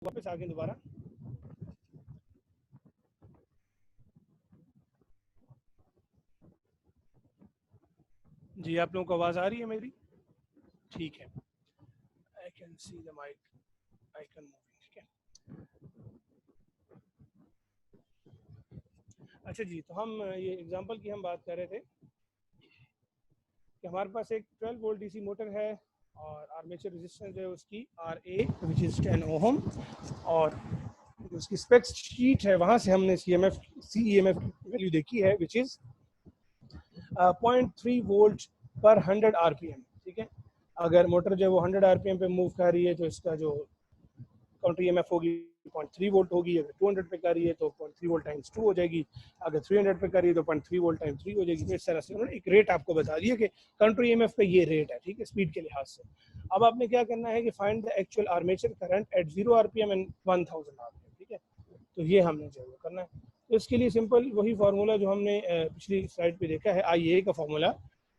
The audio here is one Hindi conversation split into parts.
वापस आ गए दोबारा। जी आप लोगों को आवाज़ आ रही है मेरी? ठीक है। I can see the mic icon moving. ठीक है। अच्छा जी, तो हम ये एग्जांपल की हम बात कर रहे थे कि हमारे पास एक 12 वोल्ट डीसी मोटर है और आर्मेचर रेजिस्टेंस है उसकी RA विच इज़ 10 ओहम, और उसकी स्पेक्स शीट है वहाँ से हमने CEMF की वैल्यू देखी है विच इज़ 0.3 वोल्ट पर 100 RPM। ठीक है। अगर मोटर जो है वो 100 RPM पे मूव कर रही है तो इसका जो काउंटर EMF होगी 0.3 वोल्ट होगी। अगर 200 पे कर रही है तो 0.3 वोल्ट टाइम्स 2 हो जाएगी। अगर 300 पे कर रही है तो 0.3 वोल्ट टाइम्स 3 हो जाएगी। तो इस तरह से उन्होंने एक रेट आपको बता दिया कि काउंटर EMF का ये रेट है। ठीक है, स्पीड के लिहाज से। अब आपने क्या करना है कि find the actual armature current eight 0 RPM and 1000 RPM। ठीक है, तो ये हमने जो करना है, तो इसके लिए सिंपल वही फार्मूला जो हमने पिछली स्लाइड पे देखा है, IA का formula.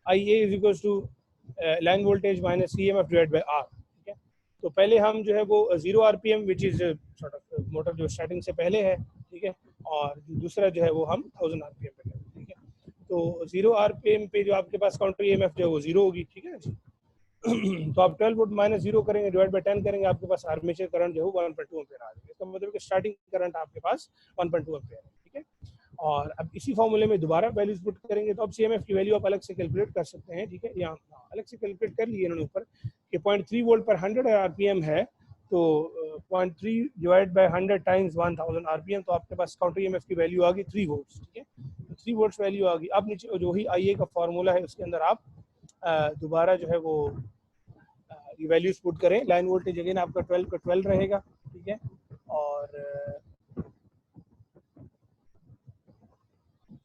IA is equal to line voltage minus CMF divide by R। ठीक है, तो पहले हम जो है वो 0 RPM which is sort of motor जो स्टार्टिंग से पहले है। ठीक है, और दूसरा जो है वो हम 1000 RPM पे करेंगे। ठीक है, तो 0 RPM पे जो आपके पास काउंटर EMF जो है वो 0 होगी। ठीक है जी। तो आप 12 वोल्ट माइनस 0 करेंगे, डिवाइड बाई 10 करेंगे, आपके पास आर्मेचर करंट जो है 1.2 एम्पीयर आ जाएगा। इसका मतलब कि स्टार्टिंग करंट आपके पास 1.2 एम्पीयर है। ठीक है, और अब इसी फॉर्मूले में दोबारा वैल्यूज पुट करेंगे तो अब CMF की वैल्यू आप अलग से कैलकुलेट कर सकते हैं। ठीक है, यहाँ अलग से कैलकुलेट कर लिए इन्होंने ऊपर कि 0.3 वोल्ट पर 100 RPM है, तो 0.3 डिवाइड बाई 100 टाइम्स 1000 RPM, तो आपके पास काउंटर EMF की वैल्यू आ गई 3 वोल्ट्स। ठीक है, तो 3 वोल्ट्स वैल्यू आ गई। अब नीचे जो ही IA का फॉर्मूला है उसके अंदर आप दोबारा जो है वो वैल्यूज पुट करें। लाइन वोल्टेज अगेन आपका 12 का 12 रहेगा। ठीक है, और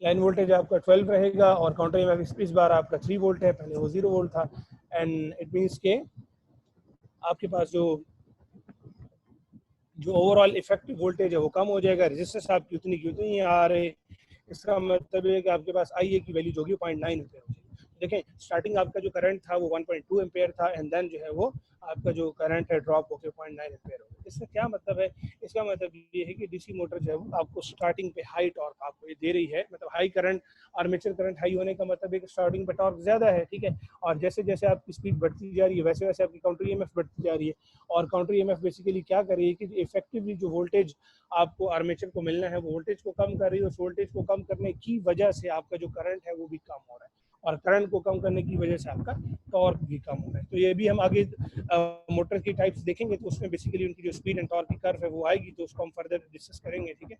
लाइन वोल्टेज आपका 12 रहेगा और काउंटर EMF इस बार आपका 3 वोल्ट है, पहले वो 0 वोल्ट था। एंड इट मीन्स के आपके पास जो ओवरऑल इफेक्टिव वोल्टेज है वो कम हो जाएगा, रेजिस्टेंस आपकी उतनी की उतनी आ रही। इसका मतलब है कि आपके पास IA की वैल्यू जो होगी 0.9 एम्पेयर होगी। देखें, स्टार्टिंग आपका जो करंट था वो 1.2 एम्पेयर था एंड देन जो है वो आपका जो करंट है ड्रॉप होकर 0.9 एम्पेयर हो गया। इसका क्या मतलब है? इसका मतलब ये है कि डीसी मोटर जो है वो आपको स्टार्टिंग पे हाई टॉर्क आपको ये दे रही है, मतलब high current, armature current high होने का मतलब है कि स्टार्टिंग पे टॉर्क ज़्यादा है। ठीक है, और जैसे जैसे आपकी स्पीड बढ़ती जा रही है वैसे वैसे आपकी काउंटर EMF बढ़ती जा रही है। और काउंटर EMF बेसिकली क्या कर रही है कि इफेक्टिवली जो वोल्टेज आपको आर्मेचर को मिलना है वो वोल्टेज को कम कर रही है। उस वोल्टेज को कम करने की वजह से आपका जो करंट है वो भी कम हो रहा है, और करंट को कम करने की वजह से आपका टॉर्क भी कम हो रहा है। तो ये भी हम आगे मोटर की टाइप्स देखेंगे तो उसमें बेसिकली उनकी जो स्पीड एंड टॉर्क की कर्व है वो आएगी, तो उसको हम फर्दर डिस्कस करेंगे। ठीक है,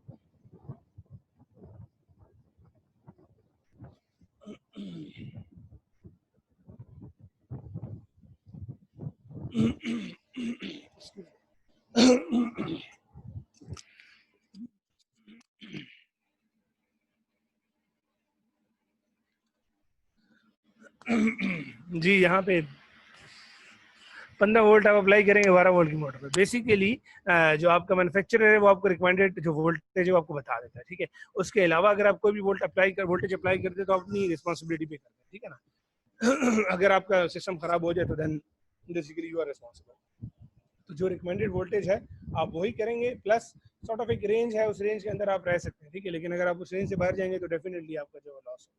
जी यहाँ पे 15 वोल्ट आप अप्लाई करेंगे 12 वोल्ट की मोटर पे। बेसिकली जो आपका मैन्युफैक्चरर है वो आपको रिकमेंडेड जो वोल्टेज है वो आपको बता देता है। ठीक है, उसके अलावा अगर आप कोई भी वोल्टेज अप्लाई करते हैं तो अपनी रिस्पॉन्सिबिलिटी पे करते हैं। ठीक है ना। अगर आपका सिस्टम खराब हो जाए तो then basically you are responsible. तो जो रिकमेंडेड वोल्टेज है आप वही करेंगे, प्लस सॉर्ट ऑफ एक रेंज है, उस रेंज के अंदर आप रह सकते हैं। ठीक है, लेकिन अगर आप उस रेंज से बाहर जाएंगे तो डेफिनेटली आपका जो लॉस है।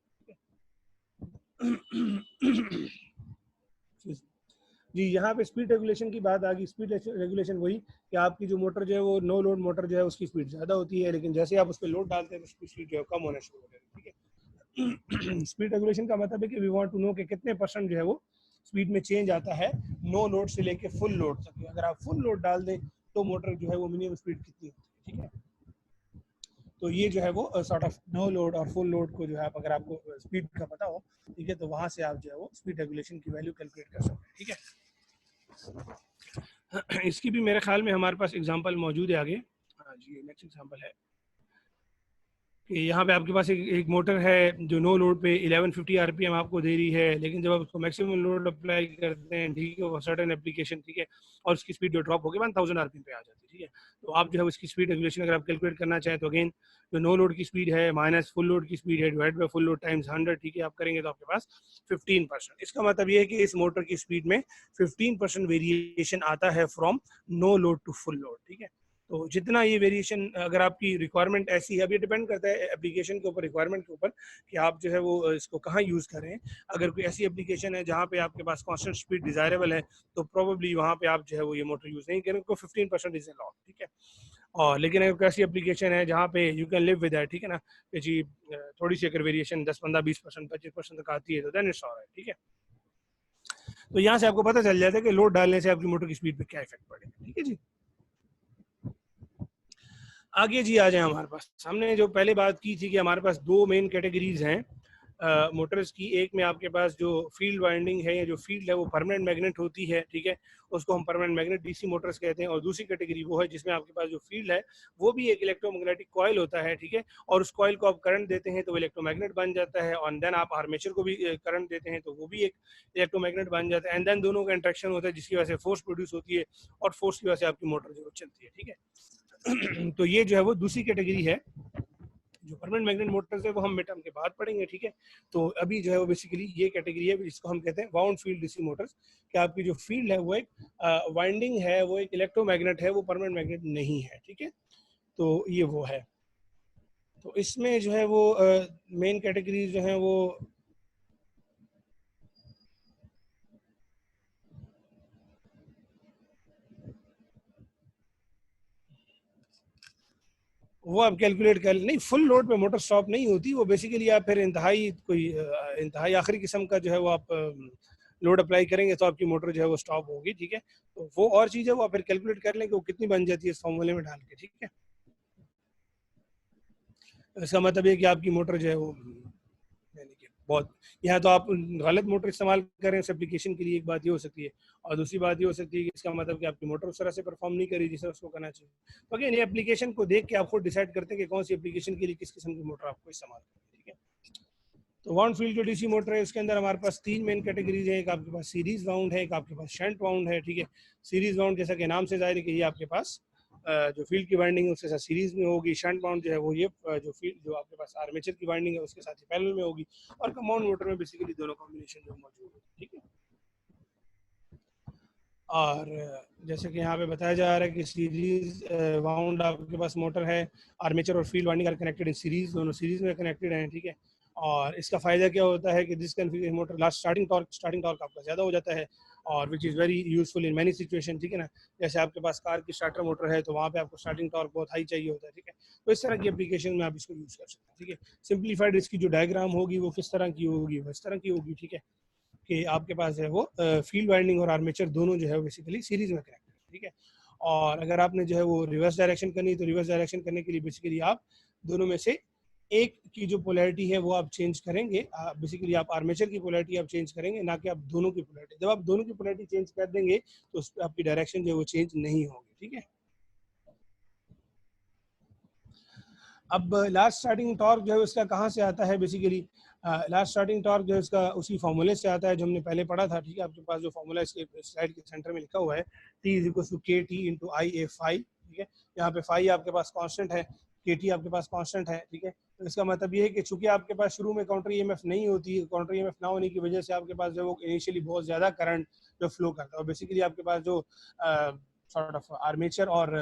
जी यहाँ पे स्पीड रेगुलेशन की बात आ गई। स्पीड रेगुलेशन वही कि आपकी जो मोटर जो है वो नो लोड मोटर जो है उसकी स्पीड ज़्यादा होती है, लेकिन जैसे आप उस पर लोड डालते हैं तो उसकी स्पीड जो है कम होना शुरू हो जाती है। ठीक है, स्पीड रेगुलेशन का मतलब है कि वी वांट टू नो कि कितने परसेंट जो है वो स्पीड में चेंज आता है नो लोड से लेके फुल लोड तक। अगर आप फुल लोड डाल दें तो मोटर जो है वो मिनिमम स्पीड कितनी होती है। ठीक है, तो ये जो है वो सॉर्ट ऑफ नो लोड और फुल लोड को जो है अगर आपको स्पीड का पता हो, ठीक है, तो वहाँ से आप जो है वो स्पीड रेगुलेशन की वैल्यू कैलकुलेट कर सकते हैं। ठीक है, इसकी भी मेरे ख्याल में हमारे पास एग्जांपल मौजूद है आगे। हाँ जी, ये नेक्स्ट एग्जांपल है कि यहाँ पे आपके पास एक मोटर है जो नो लोड पे 1150 RPM आपको दे रही है, लेकिन जब आप उसको मैक्सिमम लोड अप्लाई करते हैं, ठीक है, वो सर्टेन एप्लीकेशन, ठीक है, और उसकी स्पीड जो ड्रॉप होगी 1000 RPM पे आ जाती है। ठीक है, तो आप जो है उसकी स्पीड रेगुलेशन अगर आप कैलकुलेट करना चाहें तो अगेन जो नो लोड की स्पीड है माइनस फुल लोड की स्पीड है divide by full load times 100। ठीक है, आप करेंगे तो आपके पास 15%। इसका मतलब ये है कि इस मोटर की स्पीड में 15% वेरिएशन आता है from no load to full load. ठीक है, तो जितना ये वेरिएशन, अगर आपकी रिक्वायरमेंट ऐसी है, अब ये डिपेंड करता है एप्लीकेशन के ऊपर, रिक्वायरमेंट के ऊपर कि आप जो है वो इसको कहाँ यूज़ कर रहे हैं। अगर कोई ऐसी एप्लीकेशन है जहाँ पे आपके पास कांस्टेंट स्पीड डिजायरेबल है, तो प्रोबेबली वहाँ पे आप जो है वो ये मोटर यूज़ नहीं करेंगे, 15% इज अलाउड, ठीक है। और लेकिन अगर ऐसी एप्लीकेशन है जहाँ पे you can live with that, ठीक है ना, कि जी थोड़ी सी अगर वेरिएशन 10-15-20% 25% तक आती है तो देन इट्स ऑलराइट, ठीक है। तो यहाँ से आपको पता चल जाता है कि लोड डालने से आपकी मोटर की स्पीड पे क्या इफेक्ट पड़ेगा, ठीक है जी। आगे जी आ जाए हमारे पास, हमने जो पहले बात की थी कि हमारे पास दो मेन कैटेगरीज हैं मोटर्स की। एक में आपके पास जो फील्ड वाइंडिंग है या जो फील्ड है वो परमानेंट मैग्नेट होती है, ठीक है, उसको हम परमानेंट मैग्नेट डीसी मोटर्स कहते हैं। और दूसरी कैटेगरी वो है जिसमें आपके पास जो फील्ड है वो भी एक इलेक्ट्रोमैग्नेटिक कॉइल होता है, ठीक है, और उस कॉइल को आप करंट देते हैं तो वो इलेक्ट्रोमैग्नेट बन जाता है, और देन आप आर्मेचर को भी करंट देते हैं तो वो भी एक इलेक्ट्रोमैग्नेट बन जाता है, एंड देन दोनों का इंट्रैक्शन होता है जिसकी वजह से फोर्स प्रोड्यूस होती है, और फोर्स की वजह से आपकी मोटर जो चलती है, ठीक है। तो ये जो है वो दूसरी कैटेगरी है। जो परमानेंट मैग्नेट मोटर्स है वो हम मिड टर्म के बाद पढ़ेंगे, ठीक है। तो अभी जो है वो बेसिकली ये कैटेगरी है जिसको हम कहते हैं वाउंड फील्ड डीसी मोटर्स, कि आपकी जो फील्ड है वो एक वाइंडिंग है, वो एक इलेक्ट्रोमैग्नेट है, वो परमानेंट मैग्नेट नहीं है, ठीक है। तो ये वो है। तो इसमें जो है वो मेन कैटेगरी जो है वो आप कैलकुलेट कर, नहीं फुल लोड पे मोटर स्टॉप नहीं होती, वो बेसिकली आप फिर इंतहाई कोई इंतहाई आखिरी किस्म का जो है वो आप लोड अप्लाई करेंगे तो आपकी मोटर जो है वो स्टॉप होगी, ठीक है। तो वो और चीज़ है, वो आप फिर कैलकुलेट कर लें कि वो कितनी बन जाती है इस फॉर्मूले में डाल के, ठीक है। इसका मतलब ये कि आपकी मोटर जो है वो यानी कि बहुत, यहाँ तो आप गलत मोटर इस्तेमाल करें उस एप्लीकेशन के लिए, एक बात ये हो सकती है, और दूसरी बात ये हो सकती है कि इसका मतलब कि आपकी मोटर उस तरह से परफॉर्म नहीं करी जिसे उसको करना चाहिए। तो अगेन ये एप्लीकेशन को देख के आप खुद डिसाइड करते हैं कि कौन सी एप्लीकेशन के लिए किस किस्म की मोटर आपको इस्तेमाल करनी है, ठीक है। तो वाउंड फील्ड जो डीसी मोटर है उसके अंदर हमारे पास तीन मेन कैटेगरीज है। एक आपके पास सीरीज वाउंड है, एक आपके पास शंट वाउंड है, ठीक है। सीरीज वाउंड जैसा कि नाम से जाहिर है कि ये आपके पास जो फील्ड की वाइंडिंग है उसके साथ सीरीज में होगी। शंट वाउंड जो है वो ये जो फील्ड जो आपके पास आर्मेचर की वाइंडिंग है उसके साथ ही पैरेलल में होगी। और कंपाउंड मोटर में बेसिकली दोनों कॉम्बिनेशन जो मौजूद है, ठीक है। और जैसे कि यहाँ पे बताया जा रहा है कि सीरीज वाउंड आपके पास मोटर है, आर्मेचर और field winding are connected in series, दोनों सीरीज में कनेक्टेड हैं, ठीक है। और इसका फायदा क्या होता है कि this configuration motor last starting torque आपका ज़्यादा हो जाता है, और which is very useful in many situation, ठीक है ना। जैसे आपके पास कार की स्टार्टर मोटर है तो वहाँ पे आपको स्टार्टिंग टॉर्क बहुत हाई चाहिए होता है, ठीक है। तो इस तरह की एप्लीकेशन में आप इसको यूज़ कर सकते हैं, ठीक है। सिंप्लीफाइड इसकी जो डायग्राम होगी वो किस तरह की होगी, वो इस तरह की होगी, ठीक है, कि आपके पास है वो फील्ड वाइंडिंग और आर्मेचर दोनों जो है बेसिकली सीरीज में कनेक्टेड है, ठीक है। और अगर आपने जो है वो रिवर्स डायरेक्शन करनी है तो रिवर्स डायरेक्शन करने के लिए बेसिकली आप दोनों में से एक की जो पोलैरिटी है वो आप चेंज करेंगे। बेसिकली आप आर्मेचर की पोलैरिटी आप चेंज करेंगे, ना कि आप दोनों की पोलैरिटी। जब आप दोनों की पोलैरिटी चेंज कर देंगे तो उस पर आपकी डायरेक्शन जो है वो चेंज नहीं होगी, ठीक है। अब लास्ट स्टार्टिंग टॉर्क जो है उसका कहाँ से आता है, बेसिकली लास्ट स्टार्टिंग टॉर्क जो है उसका उसी फॉर्मूले से आता है जो हमने पहले पढ़ा था, ठीक है। आपके पास जो फॉर्मूला इसके स्लाइड के सेंटर में लिखा हुआ है, टी इज इक्वल टू के टी इंटू आई ए फाई, ठीक है। यहाँ पे फाई आपके पास कांस्टेंट है, के टी आपके पास कांस्टेंट है, ठीक है। तो इसका मतलब ये है कि चूंकि आपके पास शुरू में काउंटर ईएमएफ नहीं होती है, काउंटर ईएमएफ ना होने की वजह से आपके पास जो वो इनिशियली बहुत ज़्यादा करंट जो फ्लो करता है, और बेसिकली आपके पास जो सॉर्ट ऑफ आर्मेचर और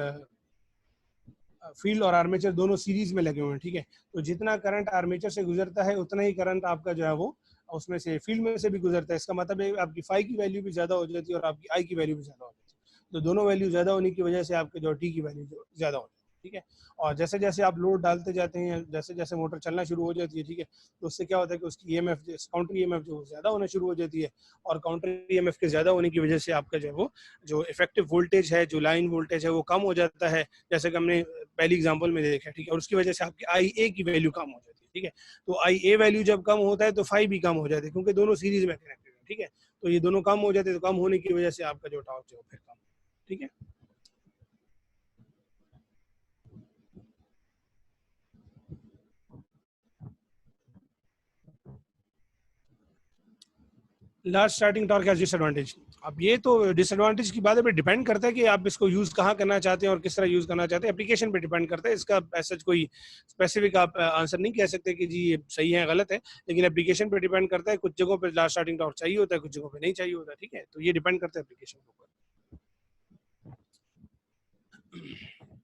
फील्ड और आर्मेचर दोनों सीरीज में लगे हुए हैं, ठीक है। तो जितना करंट आर्मेचर से गुजरता है उतना ही करंट आपका जो है वो उसमें से फील्ड में से भी गुजरता है। इसका मतलब है आपकी फाई की वैल्यू भी ज्यादा हो जाती है और आपकी आई की वैल्यू भी ज्यादा हो जाती है। तो दोनों वैल्यू ज्यादा होने की वजह से आपके जो टी की वैल्यू जो ज्यादा हो जाती है, ठीक है। और जैसे जैसे आप लोड डालते जाते हैं, जैसे जैसे मोटर चलना शुरू हो जाती है, ठीक है, तो उससे क्या होता है कि उसकी ईएमएफ काउंटर ईएमएफ जो ज्यादा होना शुरू हो जाती है। और काउंटर ईएमएफ के ज्यादा होने की वजह से आपका जो है वो जो इफेक्टिव वोल्टेज है, जो लाइन वोल्टेज है वो कम हो जाता है, जैसे कि हमने पहली एग्जांपल में देखा, ठीक है। और उसकी वजह से आपकी आई ए की वैल्यू कम हो जाती है, ठीक है। तो आई ए वैल्यू जब कम होता है तो फाई भी कम हो जाती है, क्योंकि दोनों सीरीज में कनेक्टेड है, ठीक है। तो ये दोनों कम हो जाते हैं, तो कम होने की वजह से आपका जो टॉर्क जो फिर कम, ठीक है। Last starting torque has disadvantage. अब ये तो डिसएडवांटेज की बात है, डिपेंड करता है कि आप इसको यूज कहाँ करना चाहते हैं और किस तरह यूज करना चाहते हैं, एप्लीकेशन पे डिपेंड करता है। इसका ऐसा कोई स्पेसिफिक आप आंसर नहीं कह सकते कि जी ये सही है गलत है, लेकिन एप्लीकेशन पे डिपेंड करता है। कुछ जगहों पे लास्ट स्टार्टिंग टॉर्क चाहिए होता है, कुछ जगहों पे नहीं चाहिए होता, ठीक है। तो ये डिपेंड करता है एप्लीकेशन के ऊपर।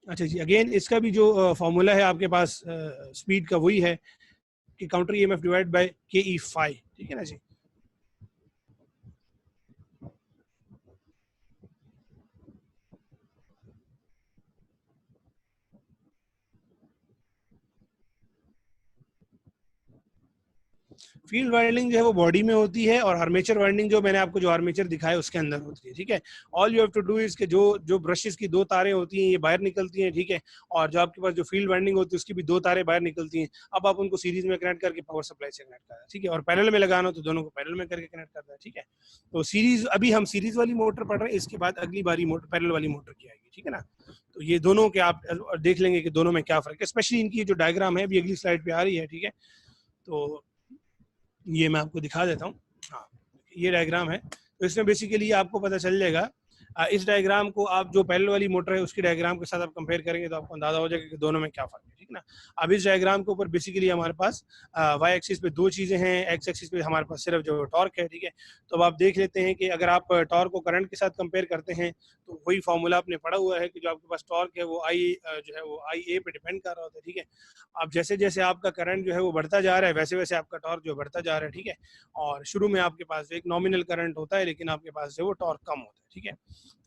अच्छा जी, अगेन इसका भी जो फॉर्मूला है आपके पास स्पीड का वही है कि काउंटर ईएमएफ डिवाइड बाय के ई फाई, ठीक है ना जी। फील्ड वाइंडिंग जो है वो बॉडी में होती है, और आर्मेचर वाइंडिंग जो मैंने आपको जो आर्मेचर दिखाया उसके अंदर होती है, ठीक है। All you have to do is के जो जो ब्रशेस की दो तारें होती हैं ये बाहर निकलती हैं, ठीक है, और जो आपके पास जो फील्ड वाइंडिंग होती है उसकी भी दो तारें बाहर निकलती हैं। अब आप उनको सीरीज में कनेक्ट करके पावर सप्लाई से कनेक्ट करें, ठीक है, और पैरेलल में लगाना हो तो दोनों को पैरेलल में करके कनेक्ट करना है, ठीक है। तो सीरीज, अभी हम सीरीज वाली मोटर पढ़ रहे हैं, इसके बाद अगली बारी मोटर पैरेलल वाली मोटर की आएगी, ठीक है ना। तो ये दोनों के आप देख लेंगे कि दोनों में क्या फर्क है, स्पेशली इनकी जो डायग्राम है अभी अगली स्लाइड पे आ रही है, ठीक है। तो ये मैं आपको दिखा देता हूँ। हाँ, ये डायग्राम है, तो इसमें बेसिकली आपको पता चल जाएगा। इस डायग्राम को आप जो पैरेलल वाली मोटर है उसकी डायग्राम के साथ आप कंपेयर करेंगे तो आपको अंदाजा हो जाएगा कि दोनों में क्या फर्क है, ठीक है ना। अब इस डायग्राम के ऊपर बेसिकली हमारे पास वाई एक्सिस पे दो चीजें हैं, एक्स एक्सिस पे हमारे पास सिर्फ जो टॉर्क है, ठीक है। तो अब आप देख लेते हैं कि अगर आप टॉर्क को करंट के साथ कंपेयर करते हैं तो वही फॉर्मूला आपने पढ़ा हुआ है कि जो आपके पास टॉर्क है वो आई जो है वो आई ए पे डिपेंड कर रहा होता है, ठीक है। अब जैसे जैसे आपका करंट जो है वो बढ़ता जा रहा है वैसे वैसे आपका टॉर्क जो बढ़ता जा रहा है, ठीक है। और शुरू में आपके पास एक नॉमिनल करंट होता है लेकिन आपके पास जो वो टॉर्क कम होता है, ठीक है।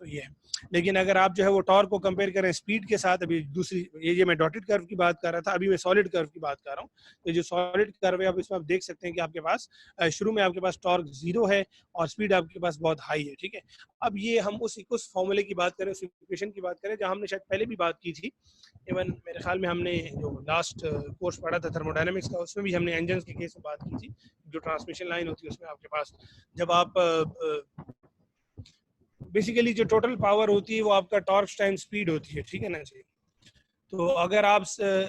तो ये है। लेकिन अगर आप जो है वो टॉर्क को कंपेयर करें स्पीड के साथ, अभी दूसरी ये मैं डॉटेड कर्व की बात कर रहा था, अभी मैं सॉलिड कर्व की बात कर रहा हूँ। तो जो सॉलिड कर्व है आप इसमें आप देख सकते हैं कि आपके पास शुरू में आपके पास टॉर्क जीरो है और स्पीड आपके पास बहुत हाई है, ठीक है। अब ये हम उस फॉर्मूले की बात करें, उस इक्वेशन की बात करें जहाँ हमने शायद पहले भी बात की थी। इवन मेरे ख्याल में हमने जो लास्ट कोर्स पढ़ा था थर्मोडायनेमिक्स का उसमें भी हमने इंजन के केस में बात की थी। जो ट्रांसमिशन लाइन होती है उसमें आपके पास जब आप बेसिकली जो टोटल पावर होती है वो आपका टॉर्क टाइम स्पीड होती है, ठीक है ना जी। तो अगर आप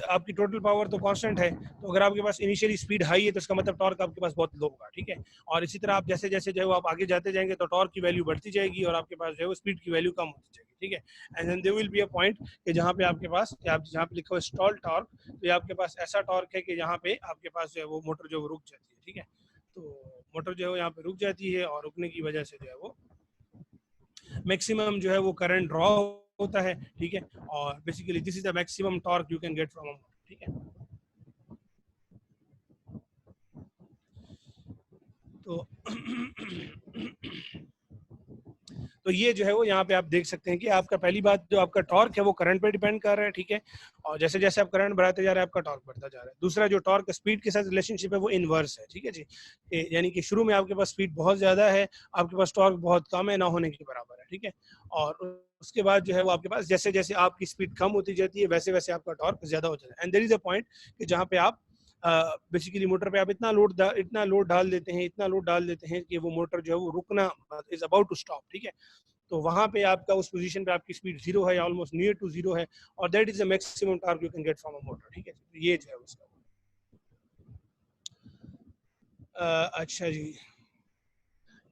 आपकी टोटल पावर तो कांस्टेंट है, तो अगर आपके पास इनिशियली स्पीड हाई है तो इसका मतलब टॉर्क आपके पास बहुत लो होगा, ठीक है। और इसी तरह आप जैसे जैसे जो है वो आप आगे जाते जाएंगे तो टॉर्क की वैल्यू बढ़ती जाएगी और आपके पास जो है वो स्पीड की वैल्यू कम होती जाएगी, ठीक है। And then there will be a point कि जहाँ पे आपके पास जहाँ पे लिखा हुआ स्टॉल टॉर्क, तो ये आपके पास ऐसा टॉर्क है कि जहाँ पे आपके पास जो है वो मोटर जो है वो रुक जाती है, ठीक है। तो मोटर जो है वो यहाँ पे रुक जाती है और रुकने की वजह से जो है वो मैक्सिमम जो है वो करंट ड्रॉ होता है, ठीक है। और basically this is the maximum torque you can get from a motor, ठीक है। तो तो ये जो है वो यहाँ पे आप देख सकते हैं कि आपका पहली बात जो आपका टॉर्क है वो करंट पे डिपेंड कर रहा है, ठीक है। और जैसे जैसे आप करंट बढ़ाते जा रहे हैं आपका टॉर्क बढ़ता जा रहा है। दूसरा जो टॉर्क स्पीड के साथ रिलेशनशिप है वो इनवर्स है, ठीक है जी। यानी कि शुरू में आपके पास स्पीड बहुत ज्यादा है, आपके पास टॉर्क बहुत कम है, ना होने के बराबर है, ठीक है। और उसके बाद जो है वो आपके पास जैसे जैसे आपकी स्पीड कम होती जाती है वैसे वैसे आपका टॉर्क ज्यादा हो जाता है। And there is a point कि जहाँ पे आप बेसिकली मोटर पे आप इतना लोड डाल देते हैं, इतना लोड डाल देते हैं कि वो मोटर जो है वो रुकना इज अबाउट टू स्टॉप, ठीक है। तो वहां पे आपका उस पोजीशन पे आपकी स्पीड जीरो है, ऑलमोस्ट नियर टू जीरो है, और that is the maximum torque you can get from a motor, ठीक है। तो ये जो है उसका अच्छा जी,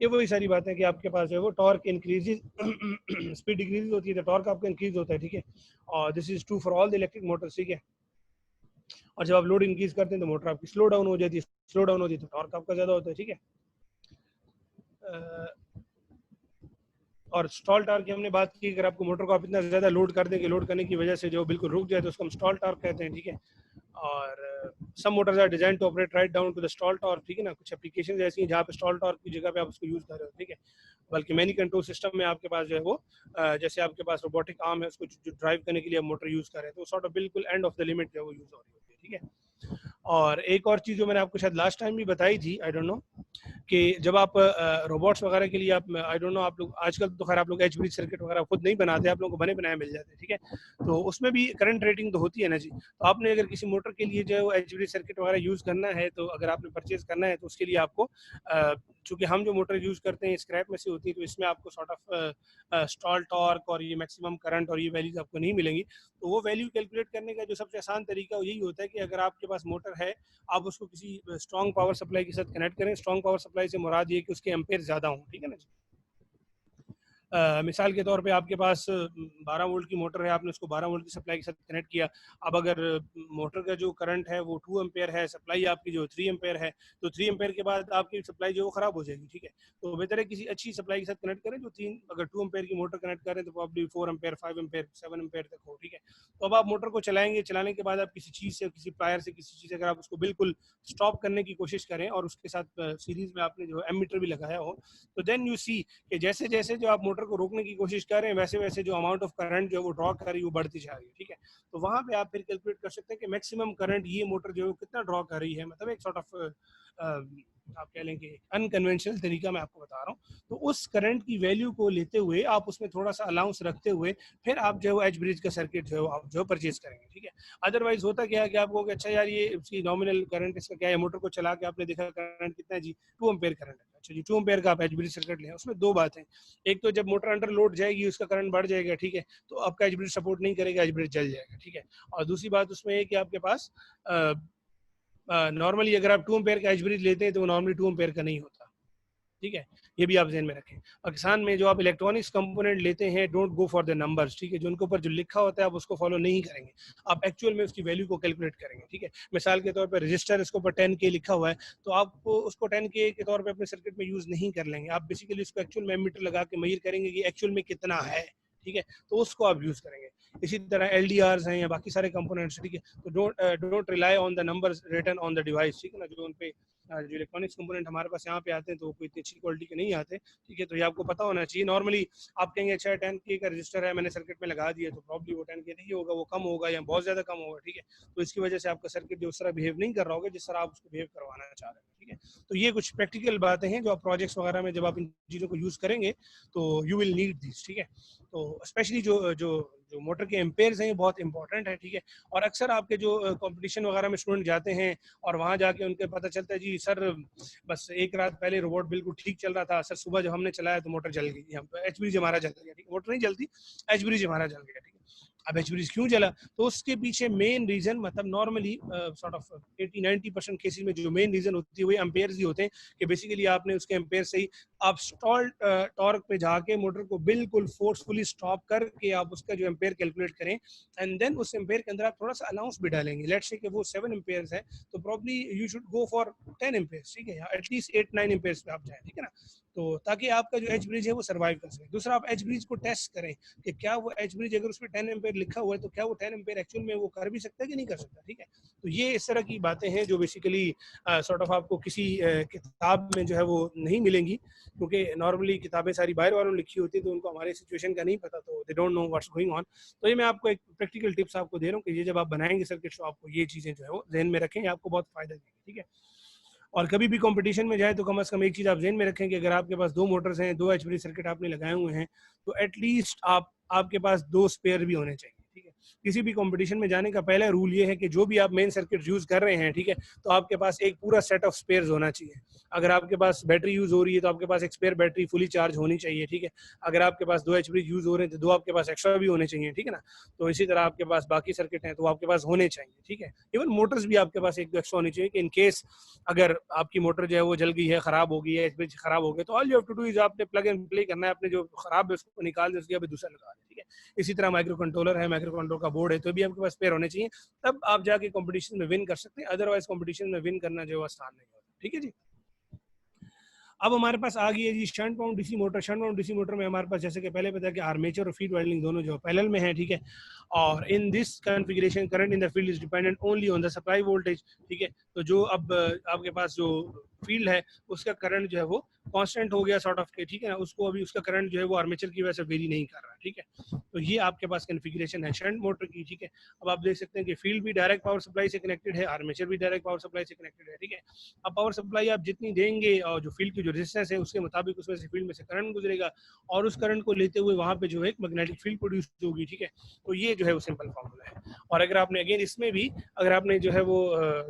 ये वही सारी बातें हैं कि आपके पास जो है वो टॉर्क इंक्रीजेज स्पीड डिक्रीज होती है तो टॉर्क आपका इंक्रीज होता है, ठीक है। और this is true for all the electric Motors, ठीक है। और जब आप लोड इंक्रीज करते हैं तो मोटर आपकी स्लो डाउन हो जाती है, स्लो डाउन होती है तो टॉर्क आपका ज्यादा होता है, ठीक है। और स्टॉल टार्क की हमने बात की, अगर आपको मोटर को आप इतना ज्यादा लोड कर देंगे, लोड करने की वजह से जो बिल्कुल रुक जाए तो उसको हम स्टॉल टार्क कहते हैं, ठीक है। और some motors are design to operate right down to the stall torque, ठीक है ना। कुछ एप्लीकेशन ऐसी हैं जहाँ पे स्टॉल टॉर्क की जगह पे आप उसको यूज कर रहे हो, ठीक है। बल्कि मैनी कंट्रोल सिस्टम में आपके पास जो है वो जैसे आपके पास रोबोटिक आर्म है उसको जो ड्राइव करने के लिए मोटर यूज कर रहे हैं तो सॉर्ट ऑफ बिल्कुल एंड ऑफ द लिमिट जो है वो यूज हो रही होती है, ठीक है। और एक और चीज जो मैंने आपको शायद लास्ट टाइम भी बताई थी, आई डोंट नो, कि जब आप रोबोट्स वगैरह के लिए आप आई डोंट नो आप लोग आजकल तो खैर आप लोग एच ब्रिज सर्किट वगैरह खुद नहीं बनाते, आप लोगों को बने बनाए मिल जाते हैं, ठीक है। तो उसमें भी करंट रेटिंग तो होती है ना जी। तो आपने अगर किसी मोटर के लिए जो है वो एच ब्रिज सर्किट वगैरह यूज करना है तो अगर आपने परचेज करना है तो उसके लिए आपको चूंकि हम जो मोटर यूज करते हैं स्क्रैप में से होती है तो इसमें आपको सॉर्ट ऑफ स्टॉल टॉर्क और ये मैक्सिमम करंट और ये वैल्यूज आपको नहीं मिलेंगी। तो वो वैल्यू कैलकुलेट करने का जो सबसे आसान तरीका यही होता है कि अगर आपके पास मोटर है आप उसको किसी स्ट्रॉन्ग पावर सप्लाई के साथ कनेक्ट करें। स्ट्रॉन्ग पावर सप्लाई से मुराद ये कि उसके एम्पेयर ज्यादा हों, ठीक है ना जी। मिसाल के तौर पे आपके पास 12 वोल्ट की मोटर है, आपने उसको 12 वोल्ट की सप्लाई के साथ कनेक्ट किया। अब अगर मोटर का जो करंट है वो 2 एम्पेयर है, सप्लाई आपकी जो 3 एम्पेयर है, तो 3 एम्पेयर के बाद आपकी सप्लाई जो है वो खराब हो जाएगी, ठीक है। तो बेहतर है किसी अच्छी सप्लाई के साथ कनेक्ट करें जो अगर 2 एम्पेयर की मोटर कनेक्ट करें तो प्रॉब्ली 4 एम्पेयर, 5 एम्पेयर, 7 एम्पेयर तक हो, ठीक है। तो अब आप मोटर को चलाएंगे, चलाने के बाद आप किसी चीज़ से, किसी प्लायर से, किसी चीज़ से अगर आप उसको बिल्कुल स्टॉप करने की कोशिश करें और उसके साथ सीरीज में आपने जो एमीटर भी लगाया हो, तो देन यू सी कि जैसे जैसे जो आप मोटर को रोकने की कोशिश कर रहे हैं वैसे वैसे जो अमाउंट ऑफ करंट जो है वो ड्रॉ कर रही है वो बढ़ती जा रही है, ठीक है। तो वहां पे आप फिर कैलकुलेट कर सकते हैं कि मैक्सिमम करंट ये मोटर जो है कितना ड्रॉ कर रही है, मतलब एक सॉर्ट ऑफ आप कह लें कि अनकन्वेंशनल तरीका मैं आपको बता रहा हूँ। तो उस करंट की वैल्यू को लेते हुए आप उसमें थोड़ा सा अलाउंस रखते हुए फिर आप जो है एच ब्रिज का सर्किट जो है आप जो परचेज करेंगे, ठीक है। अदरवाइज होता क्या है कि आपको अच्छा यार ये इसकी नॉमिनल करंट इसका क्या है, मोटर को चला के आपने देखा करंट कितना है जी, 2 एम्पेयर करंट है। अच्छा जी, 2 एम्पेयर का आप एच ब्रिज सर्किट लें, उसमें दो बातें, एक तो जब मोटर अंडर लोड जाएगी उसका करंट बढ़ जाएगा, ठीक है, तो आपका एच ब्रिज सपोर्ट नहीं करेगा, एच ब्रिज जल जाएगा, ठीक है। और दूसरी बात उसमें है कि आपके पास नॉर्मली अगर आप 2 एम्पेयर का एच ब्रिज लेते हैं तो वो नॉर्मली 2 एम्पेयर का नहीं होता, ठीक है। ये भी आप ध्यान में रखें। पाकिस्तान में जो आप इलेक्ट्रॉनिक्स कंपोनेंट लेते हैं, don't go for the numbers, ठीक है। जो उनके ऊपर जो लिखा होता है आप उसको फॉलो नहीं करेंगे, आप एक्चुअल में उसकी वैल्यू को कैलकुलेट करेंगे, ठीक है। मिसाल के तौर पर रजिस्टर इसके ऊपर 10K लिखा हुआ है, तो आप उसको 10K के तौर पर अपने सर्किट में यूज नहीं कर लेंगे, आप बेसिकली उसको एक्चुअल में मीटर लगा के मेजर करेंगे कि एक्चुअल में कितना है, ठीक है, तो उसको आप यूज करेंगे। इसी तरह LDRs हैं या बाकी सारे कंपोनेंट्स, ठीक है, तो don't rely on the numbers written on the device, ठीक है ना। जो उन पे जो इलेक्ट्रॉनिक्स कंपोनेंट हमारे पास यहाँ पे आते हैं तो वो कोई इतनी अच्छी क्वालिटी के नहीं आते, ठीक है। तो ये आपको पता होना चाहिए। नॉर्मली आप कहेंगे अच्छा 10K का रजिस्टर है मैंने सर्किट में लगा दिया, तो प्रॉब्ली वो 10K नहीं होगा, वो कम होगा या बहुत ज्यादा कम होगा, ठीक है। तो इसकी वजह से आपका सर्किट जो उस तरह बिहेव नहीं कर रहा होगा जिस तरह आप उसको बिहेव करवाना चाह रहे हैं, ठीक है। तो ये कुछ प्रैक्टिकल बातें हैं जो आप प्रोजेक्ट्स वगैरह में जब आप इन चीज़ों को यूज़ करेंगे तो यू विल नीड दिस, ठीक है। तो स्पेशली जो जो जो मोटर के एम्पेयर्स हैं ये बहुत इंपॉर्टेंट है, ठीक है। और अक्सर आपके जो कंपटीशन वगैरह में स्टूडेंट जाते हैं और वहाँ जाके उनके पता चलता है जी सर बस एक रात पहले रोबोट बिल्कुल ठीक चल रहा था सर, सुबह जब हमने चलाया तो मोटर जल गई, एच ब्रिज हमारा जल गया, ठीक है। मोटर नहीं जलती, एच ब्रिज हमारा जल गया, ठीक है। अब एच ब्रिज क्यों जला, तो उसके पीछे मेन रीजन मतलब नॉर्मली सॉर्ट ऑफ 80-90% केसेस में जो मेन रीजन होती है वही एम्पेयर्स ही होते हैं कि बेसिकली आपने उसके एम्पेयर से ही आप स्टॉल टॉर्क पे जाके मोटर को बिल्कुल फोर्सफुली स्टॉप करके आप उसका जो एम्पेयर कैलकुलेट करें एंड देन उस एम्पेयर के अंदर आप थोड़ा सा अलाउंस भी डालेंगे। लेट्स से कि वो 7 एम्पेयर्स है तो probably you should go for 10 Ampere's, ठीक है, या एटलीस्ट 8-9 एम्पेयर्स पे आप जाएं, ठीक है ना। तो ताकि आपका जो एच ब्रिज है वो सर्वाइव कर सके। दूसरा आप एच ब्रिज को टेस्ट करें कि क्या वो एच ब्रिज अगर उसमें 10 एम्पेयर लिखा हुआ है तो क्या वो 10 एम्पेयर एक्चुअल में वो कर भी सकता है कि नहीं कर सकता, ठीक है। तो ये इस तरह की बातें हैं जो बेसिकली सॉर्ट ऑफ आपको किसी किताब में जो है वो नहीं मिलेंगी, क्योंकि नॉर्मली किताबें सारी बाहर वालों ने लिखी होती है तो उनको हमारे सिचुएशन का नहीं पता, तो they don't know what's going on. तो ये मैं आपको एक प्रैक्टिकल टिप्स आपको दे रहा हूँ कि ये जब आप बनाएंगे सर्किट तो आपको ये चीज़ें जो है वो ध्यान में रखें, आपको बहुत फायदा देंगे, ठीक है। और कभी भी कंपटीशन में जाए तो कम से कम एक चीज़ आप ध्यान में रखें कि अगर आपके पास 2 मोटर्स हैं, 2 एचपी सर्किट आपने लगाए हुए हैं, तो एटलीस्ट आपके पास 2 स्पेयर भी होने चाहिए, ठीक है। किसी भी कंपटीशन में जाने का पहला रूल ये है कि जो भी आप मेन सर्किट यूज कर रहे हैं, ठीक है, तो आपके पास एक पूरा सेट ऑफ स्पेयर्स होना चाहिए। अगर आपके पास बैटरी यूज हो रही है तो आपके पास एक स्पेयर बैटरी फुली चार्ज होनी चाहिए, ठीक है। अगर आपके पास 2 एचपी यूज हो रहे हैं तो 2 आपके पास एक्स्ट्रा भी होने चाहिए, ठीक है ना। तो इसी तरह आपके पास बाकी सर्किट हैं तो आपके पास होने चाहिए, ठीक है। इवन मोटर्स भी आपके पास एक एक्स्ट्रा होनी चाहिए कि इन केस अगर आपकी मोटर जो है वो जल गई है, खराब हो गई है, स्विच खराब हो गया, तो all you have to do is आपने प्लग एंड प्ले करना है, अपने जो खराब है उसको निकाल दे, उसकी दूसरा लगा दें, ठीक है। इसी तरह माइक्रो कंट्रोलर है, माइक्रो कंट्रोलर का बोर्ड है, तो भी आपके पास स्पेयर होने चाहिए, तब आप जाके कंपटीशन में विन कर सकते हैं। अदरवाइज कंपटीशन में विन करना जो है आसान नहीं होता, ठीक है जी। अब हमारे पास आ गई है जी shunt mount DC motor. Shunt mount DC motor में हमारे पास जैसे कि पहले पता है कि आर्मेचर और फील्ड वाइंडिंग दोनों जो पैरेलल में है, ठीक है। और in this configuration current in the field is dependent only on the supply voltage, ठीक है। तो जो अब आपके पास जो फील्ड है उसका करंट जो है वो कांस्टेंट हो गया सॉर्ट ऑफ के, ठीक है ना। उसको अभी उसका करंट जो है वो आर्मेचर की वजह से वेरी नहीं कर रहा, ठीक है। तो ये आपके पास कॉन्फ़िगरेशन है शंट मोटर की, ठीक है। अब आप देख सकते हैं कि फील्ड भी डायरेक्ट पावर सप्लाई से कनेक्टेड है, आर्मेचर भी डायरेक्ट पावर सप्लाई से कनेक्टेड है, ठीक है। अब पावर सप्लाई आप जितनी देंगे और जो फील्ड की जो रेजिस्टेंस है उसके मुताबिक उसमें से फील्ड में से करंट गुजरेगा और उस करंट को लेते हुए वहाँ पे जो है एक मैग्नेटिक फील्ड प्रोड्यूस होगी, ठीक है। तो ये जो है वो सिंपल फॉर्मूला है। और अगर आपने अगेन इसमें भी अगर आपने जो है वो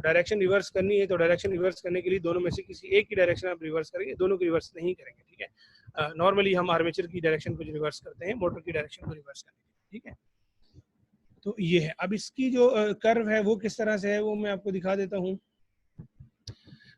डायरेक्शन रिवर्स करनी है तो डायरेक्शन रिवर्स करने के लिए दोनों में से किसी एक की डायरेक्शन आप रिवर्स करेंगे, दोनों की रिवर्स नहीं करेंगे, ठीक है। नॉर्मली हम आर्मेचर की डायरेक्शन को रिवर्स करते हैं, मोटर की डायरेक्शन को रिवर्स करते हैं, ठीक है। तो ये है। अब इसकी जो कर्व है वो किस तरह से है वो मैं आपको दिखा देता हूँ।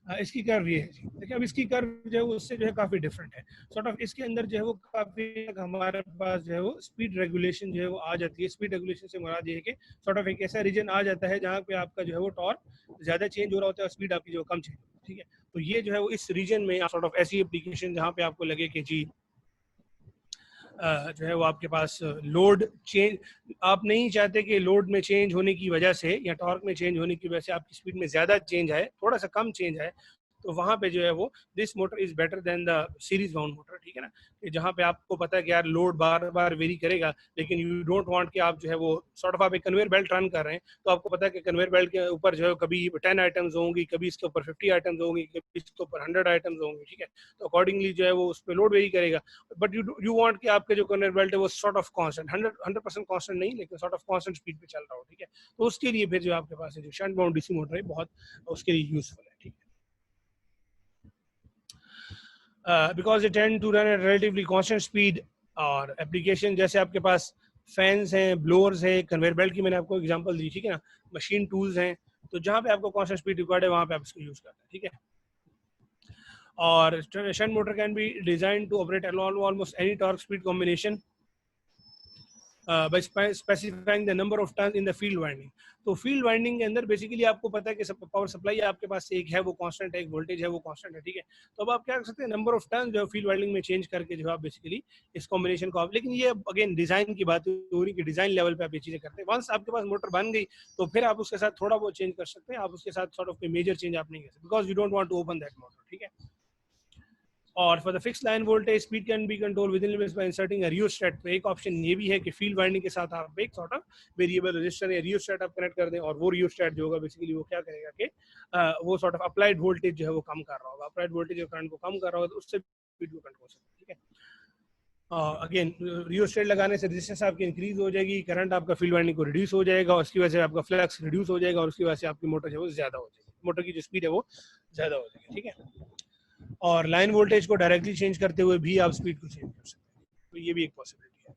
इसकी कर्व ये है जी। देखिए अब इसकी कर्व जो है उससे जो है काफ़ी डिफरेंट है। सॉर्ट ऑफ इसके अंदर जो है वो काफ़ी हमारे पास जो है वो स्पीड रेगुलेशन जो है वो आ जाती है। स्पीड रेगुलेशन से मुराद ये है कि सॉर्ट ऑफ एक ऐसा रीजन आ जाता है जहाँ पे आपका जो है वो टॉर्क ज़्यादा चेंज हो रहा होता है और स्पीड आपकी जो कम चेंज होती है, ठीक है। तो ये जो है वो इस रीजन में सॉर्ट ऑफ ऐसी एप्लीकेशन जहाँ पे आपको लगे कि जी जो है वो आपके पास लोड चेंज, आप नहीं चाहते कि लोड में चेंज होने की वजह से या टॉर्क में चेंज होने की वजह से आपकी स्पीड में ज़्यादा चेंज आए, थोड़ा सा कम चेंज आए, तो वहाँ पे जो है वो this motor is better than the series bound motor, ठीक है ना। कि जहाँ पे आपको पता है कि यार लोड बार बार वेरी करेगा, लेकिन यू डोंट वांट कि आप जो है वो सॉर्ट ऑफ आप एक कन्वेयर बेल्ट रन कर रहे हैं, तो आपको पता है कि कन्वेयर बेल्ट के ऊपर जो है कभी 10 आइटम्स होंगी, कभी इसके ऊपर 50 आइटम्स होंगी, कभी इसके ऊपर 100 आइटम्स होंगी, ठीक है। तो अकॉर्डिंगली जो है वो उस पर लोड वेरी करेगा, बट यू वांट कि आपके जो कन्वेयर बेल्ट है वो सॉर्ट ऑफ कांस्टेंट 100% कांस्टेंट नहीं, लेकिन सॉर्ट ऑफ कांस्टेंट स्पीड पे चल रहा हो, ठीक है। तो उसके लिए फिर जो आपके पास है जो शंट बाउंड डीसी मोटर है बहुत उसके लिए यूजफुल है, ठीक है। Because it tend to run at relatively constant speed, और एप्लीकेशन जैसे आपके पास फैंस हैं, ब्लोअर्स हैं, कन्वेयर बेल्ट की मैंने आपको एग्जांपल दी, ठीक है ना, मशीन टूल्स हैं, तो जहाँ पे आपको कांस्टेंट स्पीड रिक्वायर्ड है वहाँ पे आप इसको यूज करते हैं, ठीक है। और shunt motor can be design to operate almost any torque speed combination by specifying the number of turns in the field winding। तो फील्ड वाइंडिंग के अंदर बेसिकली आपको पता है कि पावर सप्लाई आपके पास एक है वो कांस्टेंट है, एक वोल्टेज है वो कांस्टेंट है, ठीक है। तो अब आप क्या कर सकते हैं, नंबर ऑफ टर्न जो फील्ड वाइंडिंग में चेंज करके जो आप बेसिकली इस कॉम्बिनेशन को आप, लेकिन ये अगेन डिजाइन की बात हो रही कि डिजाइन लेवल पे आप ये चीजें करते हैं। वंस आपके पास मोटर बन गई तो फिर आप उसके साथ थोड़ा बहुत चेंज कर सकते हैं, आप उसके साथ सॉर्ट ऑफ कोई मेजर चेंज आप नहीं कर सकते, because you don't want to open that motor, ठीक है। और for the fix line voltage speed can be control with in limits by inserting a rheostat. तो एक ऑप्शन ये भी है कि फील्ड वाइंडिंग के साथ आप एक सॉर्ट ऑफ वेरिएबल रजिस्टर या रियोस्टेट आप कनेक्ट कर दें, और वो रियोस्टेट जो होगा बेसिकली वो क्या करेगा कि वो सॉर्ट ऑफ अप्लाइड वोल्टेज जो है वो कम कर रहा होगा, अप्लाइड वोल्टेज और करंट को कम कर रहा होगा, तो उससे स्पीड को कंट्रोल सकते हैं, ठीक है। अगेन रियोस्टेट लगाने से रेजिस्टेंस आपकी इंक्रीज हो जाएगी, करंट आपका फील्ड वाइंडिंग को रिड्यूस हो जाएगा, और उसकी वजह से आपका फ्लक्स रिड्यूस हो जाएगा, और उसकी वजह से आपकी मोटर जो है वो ज्यादा हो जाएगी, मोटर की जो स्पीड है वो ज्यादा हो जाएगी, ठीक है। और लाइन वोल्टेज को डायरेक्टली चेंज करते हुए भी आप स्पीड को चेंज कर सकते हैं, तो ये भी एक पॉसिबिलिटी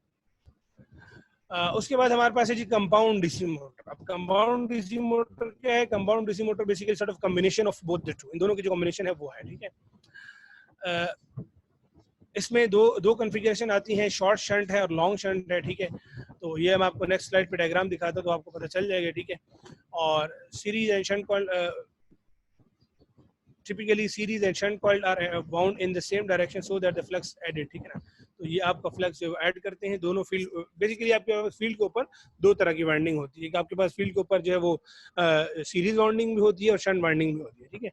है। उसके बाद हमारे पास है जी कंपाउंड डीसी मोटर। अब कंपाउंड डीसी मोटर क्या है? Compound DC motor basically sort of combination of both the two, इन दोनों की जो कॉम्बिनेशन है वो है, ठीक है। इसमें दो कॉन्फ़िगरेशन आती हैं, शॉर्ट शंट है और लॉन्ग शंट है, ठीक है। तो ये मैं आपको नेक्स्ट स्लाइड पे डायग्राम दिखाता हूं तो आपको पता चल जाएगा, ठीक है। और series and shunt typically series and shunt coil are wound in the same direction so that the flux added, ठीक है ना। तो ये आपका फ्लक्स जो ऐड करते हैं दोनों फील्ड, बेसिकली आपके पास फील्ड के ऊपर दो तरह की वाइंडिंग होती है, कि आपके पास फील्ड के ऊपर जो है वो सीरीज वाइंडिंग भी होती है और शंट वाइंडिंग भी होती है, ठीक है।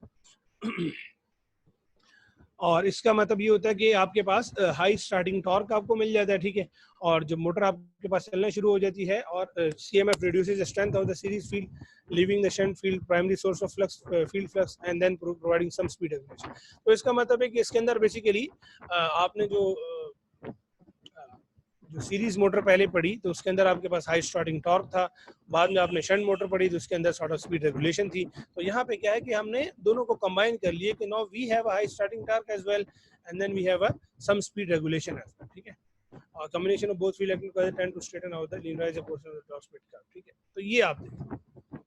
और इसका मतलब ये होता है कि आपके पास हाई स्टार्टिंग टॉर्क आपको मिल जाता है, ठीक है। और जब मोटर आपके पास चलना शुरू हो जाती है, और CMF reduces the strength of the series field, leaving the shunt field primary source of flux, field flux, and then providing some speed regulation। तो इसका मतलब है कि इसके अंदर बेसिकली आपने जो सीरीज मोटर पहले पढ़ी तो उसके अंदर आपके पास हाई स्टार्टिंग टॉर्क था, बाद में आपने शंट मोटर पढ़ी तो उसके अंदर सॉर्ट ऑफ स्पीड रेगुलेशन थी। तो यहाँ पे क्या है कि हमने दोनों को कंबाइन कर लिए कि now we have a high starting torque as well and then we have a some speed regulation as well, ठीक है। और combination of both field acting tend to straighten out the linearize portion of the torque speed curve, ठीक है। तो ये आप देखिए,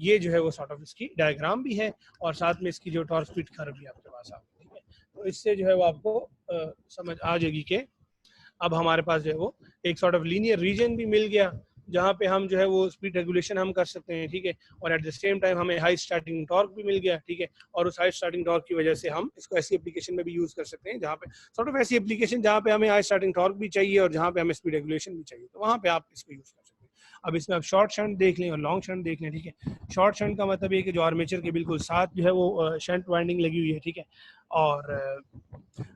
ये जो है वो सॉर्ट ऑफ इसकी डायग्राम भी है और साथ में इसकी जो टॉर्क स्पीड कर्व भी आपके पास आ गई, ठीक है। तो इससे जो है वो आपको समझ आ जाएगी कि अब हमारे पास जो है वो एक सॉर्ट ऑफ लीनियर रीजन भी मिल गया जहाँ पे हम जो है वो स्पीड रेगुलेशन हम कर सकते हैं, ठीक है। और एट द सेम टाइम हमें हाई स्टार्टिंग टॉर्क भी मिल गया, ठीक है। और उस हाई स्टार्टिंग टॉर्क की वजह से हम इसको ऐसी एप्लीकेशन में भी यूज कर सकते हैं जहाँ पे सॉर्ट ऑफ ऐसी एप्लीकेशन जहाँ पे हमें हाई स्टार्टिंग टॉर्क भी चाहिए और जहाँ पे हमें स्पीड रेगुलेशन भी चाहिए, तो वहाँ पे आप इसको यूज कर सकते हैं। अब इसमें आप शॉर्ट शंट देख लें और लॉन्ग शंट देख लें, ठीक है। शॉर्ट शंट का मतलब ये कि जो आर्मेचर के बिल्कुल साथ जो है वो शंट वाइंडिंग लगी हुई है, ठीक है। और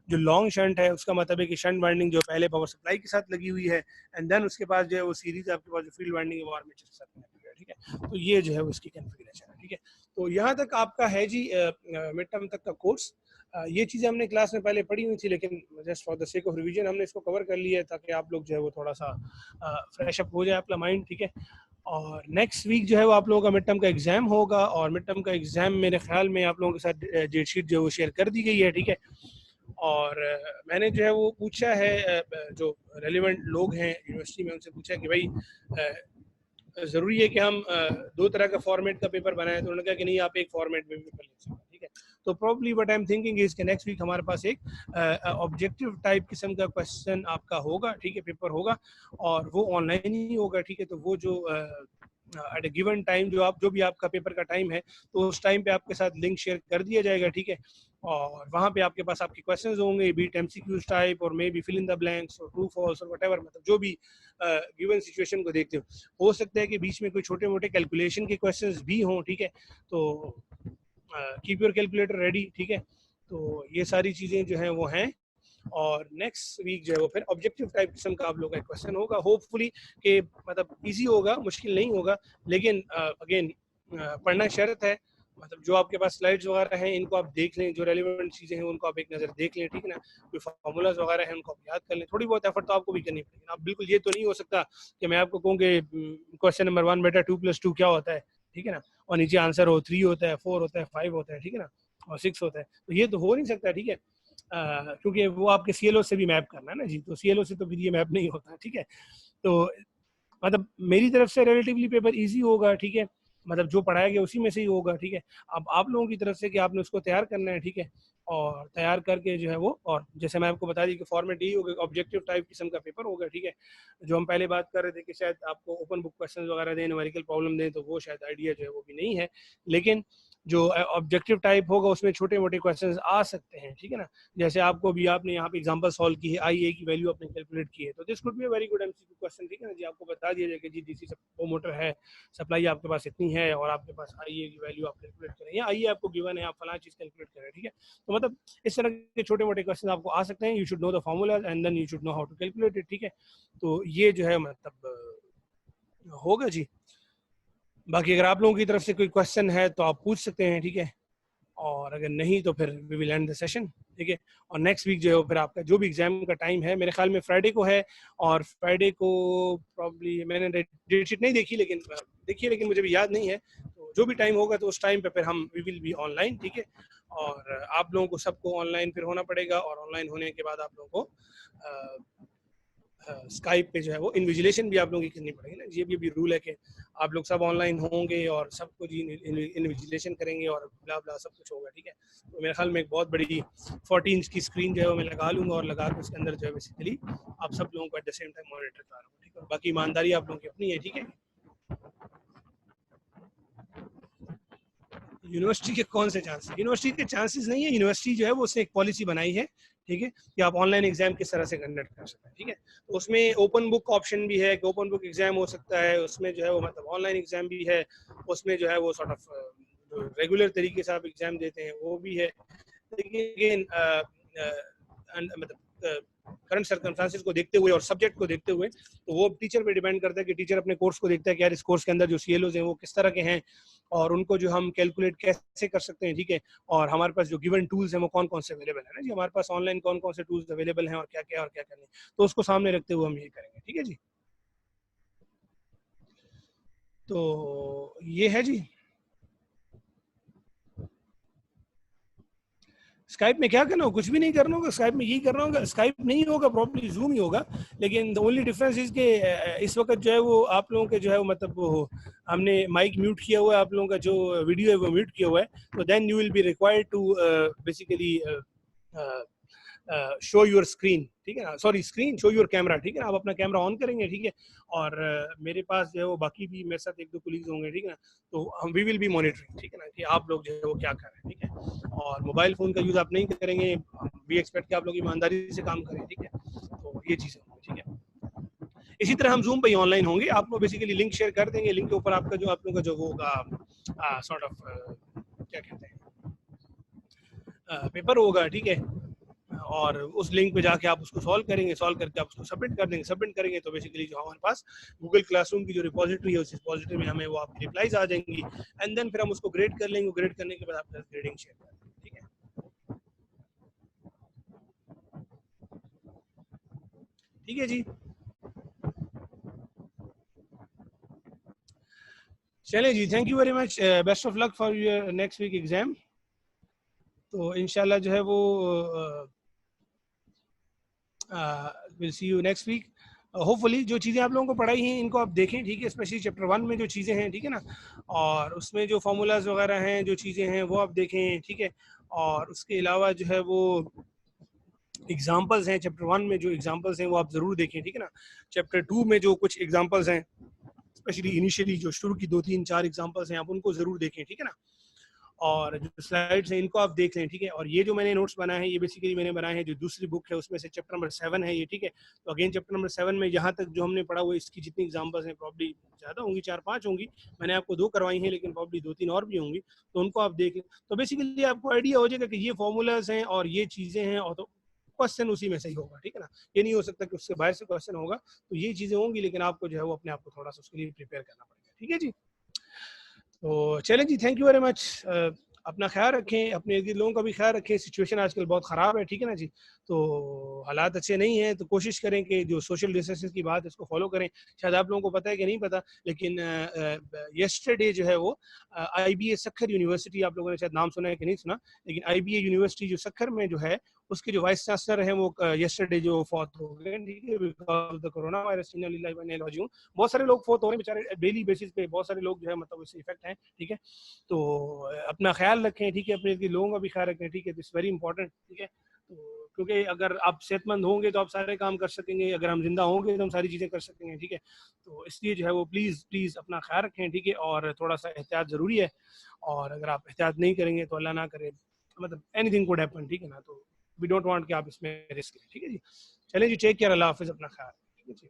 जो लॉन्ग शंट है उसका मतलब है कि शंट वाइंडिंग जो पहले पावर सप्लाई के साथ लगी हुई है एंड देन उसके पास जो है वो सीरीज आपके पास जो फील्ड वाइंडिंग है वो आर्मेचर के साथ लगी हुई है, ठीक है। तो ये जो है उसकी कॉन्फ़िगरेशन है, ठीक है। तो यहाँ तक आपका है जी मिड टर्म तक का कोर्स। ये चीज़ें हमने क्लास में पहले पढ़ी हुई थी, लेकिन just for the sake of revision हमने इसको कवर कर लिया है ताकि आप लोग जो है वो थोड़ा सा फ्रेश अप हो जाए अपना माइंड, ठीक है। और नेक्स्ट वीक जो है वो आप लोगों का मिड टर्म का एग्जाम होगा, और मिड टर्म का एग्जाम मेरे ख्याल में आप लोगों के साथ डेट शीट जो है वो शेयर कर दी गई है, ठीक है। और मैंने जो है वो पूछा है जो रेलिवेंट लोग हैं यूनिवर्सिटी में, उनसे पूछा कि भाई ज़रूरी है कि हम दो तरह का फॉर्मेट का पेपर बनाएं, तो उन्होंने कहा कि नहीं, आप एक फॉर्मेट में पेपर लिख सकते हैं, ठीक है। तो probably what I am thinking is कि नेक्स्ट वीक हमारे पास एक ऑब्जेक्टिव टाइप किस्म का क्वेश्चन आपका होगा, ठीक है, पेपर होगा, और वो ऑनलाइन ही होगा, ठीक है। तो वो जो एट ए गिवन टाइम जो भी आपका पेपर का टाइम है, तो उस टाइम पे आपके साथ लिंक शेयर कर दिया जाएगा, ठीक है। और वहाँ पे आपके पास आपके क्वेश्चंस होंगे, बीट एमसीक्यूज टाइप और may be fill in the blanks और ट्रू फॉल्स और व्हाटएवर, मतलब जो भी गिवन सिचुएशन को देखते हो सकता है कि बीच में कोई छोटे मोटे कैलकुलेशन के क्वेश्चंस भी हों, ठीक है। तो कीप योर कैलकुलेटर रेडी, ठीक है। तो ये सारी चीज़ें जो हैं वो हैं, और नेक्स्ट वीक जो है वो फिर ऑब्जेक्टिव टाइप किस्म का आप लोगों का क्वेश्चन होगा, होपफुली कि मतलब इजी होगा, मुश्किल नहीं होगा, लेकिन अगेन पढ़ना शर्त है। मतलब जो आपके पास स्लाइड्स वगैरह हैं इनको आप देख लें, जो रेलिवेंट चीज़ें हैं उनको आप एक नज़र देख लें, ठीक है ना। कोई फार्मूलाज वगैरह हैं उनको आप याद कर लें, थोड़ी बहुत एफर्ट तो आपको भी करनी पड़ेगी। आप बिल्कुल ये तो नहीं हो सकता कि मैं आपको कहूँ कि क्वेश्चन नंबर 1 बेटा 2+2 क्या होता है, ठीक है ना, और नीचे आंसर हो 3 होता है, 4 होता है, 5 होता है, ठीक है ना, और 6 होता है, तो ये तो हो नहीं सकता, ठीक है। क्योंकि वो आपके सीएलओ से भी मैप करना है ना जी, तो सीएलओ से तो फिर ये मैप नहीं होता, ठीक है। तो मतलब मेरी तरफ से रिलेटिवली पेपर इजी होगा, ठीक है, मतलब जो पढ़ाया गया उसी में से ही होगा, ठीक है। अब आप लोगों की तरफ से कि आपने उसको तैयार करना है, ठीक है, और तैयार करके जो है वो, और जैसे मैं आपको बता दी कि फॉर्मेट यही होगा, ऑब्जेक्टिव टाइप किस्म का पेपर होगा, ठीक है। जो हम पहले बात कर रहे थे कि शायद आपको ओपन बुक क्वेश्चन वगैरह दें, न्यूमेरिकल प्रॉब्लम दें, तो वो शायद आइडिया जो है वो भी नहीं है, लेकिन जो ऑब्जेक्टिव टाइप होगा उसमें छोटे मोटे क्वेश्चंस आ सकते हैं, ठीक है ना। जैसे आपको भी आपने यहाँ पे एग्जांपल सॉल्व की है, आई ए की वैल्यू आपने कैलकुलेट की है, तो this could be a very good MCQ question, ठीक है ना जी। आपको बता दिया जाए कि जी डीसी वो मोटर है, सप्लाई आपके पास इतनी है और आपके पास आई ए की वैल्यू आप कैलकुलेट करें, या आई ए आपको गिवन है, आप फलां चीज़ कैलकुलेट करें, ठीक है। तो मतलब इस तरह के छोटे मोटे क्वेश्चन आपको आ सकते हैं। You should know the formulas and then you should know how to calculate it, ठीक है। तो ये जो है मतलब होगा जी। बाकी अगर आप लोगों की तरफ से कोई क्वेश्चन है तो आप पूछ सकते हैं, ठीक है, और अगर नहीं तो फिर we will end the session, ठीक है। और नेक्स्ट वीक जो है फिर आपका जो भी एग्जाम का टाइम है, मेरे ख्याल में फ्राइडे को है, और फ्राइडे को प्रॉब्ली मैंने डेट शीट नहीं देखी, लेकिन देखिए, लेकिन मुझे भी याद नहीं है। तो जो भी टाइम होगा तो उस टाइम पे फिर हम वी विल बी ऑनलाइन, ठीक है। और आप लोगों को सबको ऑनलाइन फिर होना पड़ेगा, और ऑनलाइन होने के बाद आप लोगों को स्काइप पे जो है वो इन्विजिलेशन भी आप लोगों की करनी पड़ेगी ना। ये भी रूल है कि आप लोग सब ऑनलाइन होंगे और सब कुछ इन्विजिलेशन करेंगे और ब्ला ब्ला सब कुछ होगा, ठीक है। तो मेरे ख्याल में एक बहुत बड़ी 40 इंच की स्क्रीन जो है वो मैं लगा लूँगा, और लगा के उसके अंदर जो है बेसिकली आप सब लोगों को at the same time monitor कर रहा हूँ, ठीक है। बाकी ईमानदारी आप लोगों की अपनी है, ठीक है। यूनिवर्सिटी के कौन से चांसेस, यूनिवर्सिटी के चांसेस नहीं है। यूनिवर्सिटी जो है वो उसने एक पॉलिसी बनाई है, ठीक है, कि आप ऑनलाइन एग्जाम किस तरह से कंडक्ट कर सकते हैं, ठीक है। तो उसमें ओपन बुक ऑप्शन भी है कि ओपन बुक एग्जाम हो सकता है, उसमें जो है वो मतलब ऑनलाइन एग्जाम भी है, उसमें जो है वो सॉर्ट ऑफ जो रेगुलर तरीके से आप एग्जाम देते हैं वो भी है। लेकिन मतलब करंट सर्कमस्टांसेस को देखते हुए और सब्जेक्ट को देखते हुए, तो वो टीचर पे डिपेंड करता है कि टीचर अपने कोर्स को देखता है कि यार इस कोर्स के अंदर जो सीएलओज हैं वो किस तरह के हैं, और उनको जो हम कैलकुलेट कैसे कर सकते हैं, ठीक है। और हमारे पास जो गिवन टूल्स हैं वो कौन कौन से अवेलेबल है ना जी, हमारे पास ऑनलाइन कौन कौन से टूल्स अवेलेबल हैं और क्या क्या करने, तो उसको सामने रखते हुए हम ये करेंगे, ठीक है जी। तो ये है जी। स्काइप में क्या करना होगा, कुछ भी नहीं करना होगा, स्काइप में यही करना होगा। स्काइप नहीं होगा, प्रॉब्लली जूम ही होगा, लेकिन द ओनली डिफरेंस इज के इस वक्त जो है वो आप लोगों के जो है वो मतलब वो हमने माइक म्यूट किया हुआ है, आप लोगों का जो वीडियो है वो म्यूट किया हुआ है, तो then you will be required to basically show your screen, ठीक है ना, sorry screen show your camera, ठीक है ना। आप अपना कैमरा ऑन करेंगे, ठीक है, और मेरे पास जो है वो बाकी भी मेरे साथ 1-2 कोलीग्स होंगे, ठीक है ना, तो हम वी विल बी मॉनिटरिंग, ठीक है ना, कि आप लोग जो है वो क्या कर रहे हैं, ठीक है। और मोबाइल फ़ोन का यूज़ आप नहीं करेंगे, वी एक्सपेक्ट कि आप लोग ईमानदारी से काम करें, ठीक है। तो ये चीज़ें होंगी, ठीक है। इसी तरह हम जूम पे ही ऑनलाइन होंगे, आपको बेसिकली लिंक शेयर कर देंगे, लिंक के ऊपर आपका जो आप लोगों का जो वो होगा सॉर्ट ऑफ क्या कहते हैं पेपर होगा, ठीक है। और उस लिंक पे जाके आप उसको सॉल्व करेंगे, सॉल्व करके आप उसको सबमिट कर देंगे, सबमिट करेंगे तो बेसिकली जो हमारे पास गूगल क्लासरूम की जो रिपोजिटरी है उस रिपोजिटरी में हमें वो आपकी रिप्लाईज आ जाएंगी, एंड देन फिर हम उसको ग्रेड कर लेंगे, ग्रेड करने के बाद आपका ग्रेडिंग शेयर कर देंगे, ठीक है। ठीक है जी, चलिए जी, thank you very much, best of luck for your next week exam. तो इंशाल्लाह जो है वो will see you next week. Hopefully जो चीज़ें आप लोगों को पढ़ाई हैं इनको आप देखें, ठीक है, स्पेशली चैप्टर 1 में जो चीज़ें हैं, ठीक है ना, और उसमें जो फार्मूलाज वगैरह हैं, जो चीज़ें हैं वो आप देखें, ठीक है। और उसके अलावा जो है वो एग्जाम्पल्स हैं, चैप्टर 1 में जो एग्जाम्पल्स हैं वो आप ज़रूर देखें, ठीक है ना। चैप्टर 2 में जो कुछ एग्जाम्पल्स हैं, स्पेशली इनिशियली जो शुरू की 2 3 4 एग्जाम्पल्स हैं, आप उनको ज़रूर देखें, ठीक है ना। और जो स्लाइड्स हैं इनको आप देख लें, ठीक है। और ये जो मैंने नोट्स बनाए हैं ये बेसिकली मैंने बनाए हैं जो दूसरी बुक है उसमें से, चैप्टर नंबर 7 है ये, ठीक है। तो अगेन चैप्टर नंबर 7 में यहाँ तक जो हमने पढ़ा हुआ इसकी जितनी एग्जाम्पल्स हैं प्रॉब्ली ज़्यादा होंगी, 4 5 होंगी। मैंने आपको 2 करवाई हैं लेकिन प्रॉब्ली 2 3 और भी होंगी, तो उनको आप देख लें। तो बेसिकली आपको आइडिया हो जाएगा कि ये फॉर्मूलाज हैं और ये चीज़ें हैं, और तो क्वेश्चन उसी में से ही होगा, ठीक है ना। ये नहीं हो सकता कि उससे बाहर से क्वेश्चन होगा, तो ये चीज़ें होंगी, लेकिन आपको जो है वो अपने आप को थोड़ा सा उसके लिए प्रिपेयर करना पड़ेगा, ठीक है जी। तो चलें जी, थैंक यू वेरी मच। अपना ख्याल रखें, अपने इर्द गिर्द लोगों का भी ख्याल रखें। सिचुएशन आजकल बहुत ख़राब है, ठीक है ना जी। तो हालात अच्छे नहीं हैं, तो कोशिश करें कि जो सोशल डिस्टेंसिंग की बात है इसको फॉलो करें। शायद आप लोगों को पता है कि नहीं पता, लेकिन यस्टरडे जो है वो IBA सक्खर यूनिवर्सिटी, आप लोगों ने शायद नाम सुना है कि नहीं सुना, लेकिन IBA यूनिवर्सिटी जो सक्खर में जो है उसके जो वाइस चांसलर हैं वो यस्टरडे जो फौत हो गए, ठीक है, because of the corona virus. बहुत सारे लोग फौत हो रहे हैं बेचारे, डेली बेसिस पे बहुत सारे लोग जो है मतलब इससे इफेक्ट हैं, ठीक है। तो अपना ख्याल रखें, ठीक है, अपने इर्द गिर्द लोगों का भी ख्याल रखें, ठीक है, दिस वेरी इंपॉर्टेंट, ठीक है। तो क्योंकि अगर आप सेहतमंद होंगे तो आप सारे काम कर सकेंगे, अगर हम जिंदा होंगे तो हम सारी चीज़ें कर सकेंगे, ठीक है। तो इसलिए जो है वो प्लीज़ प्लीज़ अपना ख्याल रखें, ठीक है, और थोड़ा सा एहतियात ज़रूरी है। और अगर आप एहतियात नहीं करेंगे तो अल्लाह ना करे, मतलब एनीथिंग कुड हैपन, ठीक है ना। तो वी डोंट वांट कि आप इसमें रिस्क लें, ठीक है जी। चलिए जी, टेक केयर, अल्लाह हाफिज़, अपना ख्याल, ठीक है जी।